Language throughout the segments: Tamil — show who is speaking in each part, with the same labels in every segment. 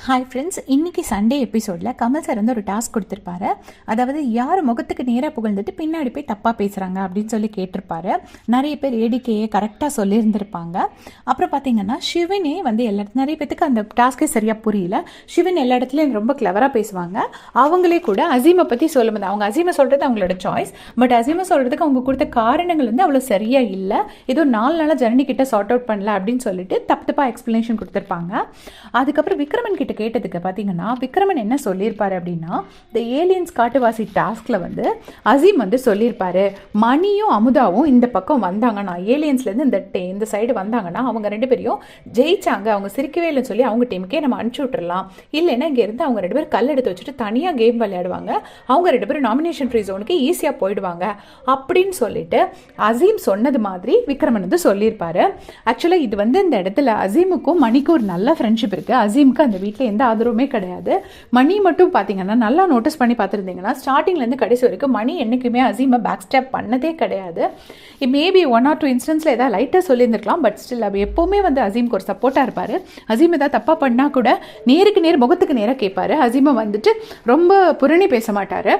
Speaker 1: ஹாய் ஃப்ரெண்ட்ஸ், இன்றைக்கி சண்டே எபிசோடில் கமல் சார் வந்து ஒரு டாஸ்க் கொடுத்துருப்பாரு. அதாவது யார் முகத்துக்கு நேராக புகழ்ந்துட்டு பின்னாடி போய் தப்பாக பேசுகிறாங்க அப்படின்னு சொல்லி கேட்டிருப்பாரு. நிறைய பேர் ஏடிக்கையே கரெக்டாக சொல்லியிருந்திருப்பாங்க. அப்புறம் பார்த்தீங்கன்னா சிவனே வந்து நிறைய பேத்துக்கு அந்த டாஸ்க்கே சரியாக புரியல. சிவன் எல்லா இடத்துலையும் ரொம்ப கிளவராக பேசுவாங்க. அவங்களே கூட அசீமை பற்றி சொல்லும்போது அவங்க அசீமை சொல்கிறது அவங்களோட சாய்ஸ், பட் அசீமை சொல்கிறதுக்கு அவங்க கொடுத்த காரணங்கள் வந்து அவ்வளோ சரியாக இல்லை. ஏதோ 4 நாளாக ஜர்னி கிட்ட சார்ட் அவுட் பண்ணல அப்படின்னு சொல்லிட்டு தப்பாக எக்ஸ்பிளனேஷன் கொடுத்துருப்பாங்க. அதுக்கப்புறம் விக்ரமன் கிட்ட கேட்டதுக்கு பார்த்தீங்கன்னா விக்ரமன் என்ன சொல்லியிருப்பாரு அப்படின்னா, இந்த ஏலியன்ஸ் காட்டுவாசி டாஸ்கில் வந்து அசீம் வந்து சொல்லியிருப்பாரு, மணியும் அமுதாவும் இந்த பக்கம் வந்தாங்கன்னா, ஏலியன்ஸ்லேருந்து இந்த சைடு வந்தாங்கன்னா அவங்க 2 பேரையும் ஜெயிச்சாங்க, அவங்க சிரிக்கவே இல்லைன்னு சொல்லி அவங்க டீமுக்கே நம்ம அனுப்பிச்சி விட்டுறலாம். இல்லைன்னா இங்கேருந்து அவங்க 2 பேரும் கல் எடுத்து வச்சுட்டு தனியாக கேம் விளையாடுவாங்க, அவங்க 2 பேரும் நாமினேஷன் ஃப்ரீ ஜோனுக்கு ஈஸியாக போயிடுவாங்க அப்படின்னு சொல்லிட்டு அசீம் சொன்னது மாதிரி விக்ரமன் வந்து சொல்லியிருப்பாரு. ஆக்சுவலாக இது வந்து இந்த இடத்துல அசீமுக்கும் மணிக்கும் ஒரு நல்ல ஃப்ரெண்ட்ஷிப் இருக்குது. அசீமுக்கு அந்த வீட்டில் எந்த ஆதரவுமே கிடையாது. மணி மட்டும் பார்த்தீங்கன்னா நல்லா நோட்டீஸ் பண்ணி பார்த்துருந்தீங்கன்னா ஸ்டார்டிங்லேருந்து கடைசி வரைக்கும் மணி என்றைக்குமே அசீமை பேக் ஸ்டெப் பண்ணதே கிடையாது. மேபி 1 or 2 இன்ஸ்டன்ஸில் ஏதாவது லைட்டாக சொல்லியிருந்துருக்கலாம், பட் ஸ்டில் அது எப்போவுமே வந்து அசீமுக்கு ஒரு சப்போர்ட்டாக இருப்பார். அசீம் ஏதாவது தப்பாக பண்ணால் கூட நேருக்கு நேர் முகத்துக்கு நேராக கேட்பார். அசீமை வந்துட்டு ரொம்ப புரணி பேச மாட்டார்.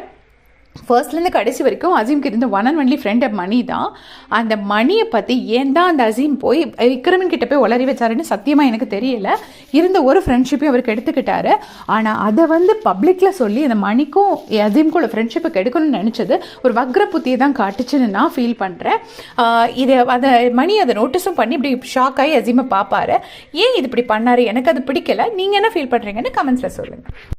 Speaker 1: ஃபர்ஸ்ட்லேருந்து கடைசி வரைக்கும் அசீம்க்கு இருந்த ஒன் அண்ட் ஒன்லி ஃப்ரெண்ட் மணி தான். அந்த மணியை பற்றி ஏன் தான் அந்த அசீம் போய் விக்ரமன் கிட்ட போய் உளறி வச்சாருன்னு சத்தியமாக எனக்கு தெரியல. இருந்த ஒரு ஃப்ரெண்ட்ஷிப்பையும் அவருக்கு எடுத்துக்கிட்டாரு. ஆனால் அதை வந்து பப்ளிக்கில் சொல்லி அந்த மணிக்கும் அசீம்க்கும் உள்ள ஃப்ரெண்ட்ஷிப்பை கெடுக்கணும்னு நினச்சது ஒரு வக்ர புத்தியை தான் காட்டுச்சுன்னு நான் ஃபீல் பண்ணுறேன். அதை மணி அதை நோட்டீஸும் பண்ணி இப்படி ஷாக் ஆகி அசீமை பார்ப்பாரு. ஏன் இது இப்படி பண்ணார், எனக்கு அது பிடிக்கல, நீங்கள் என்ன ஃபீல் பண்ணுறீங்கன்னு கமெண்ட்ஸில் சொல்லுங்கள்.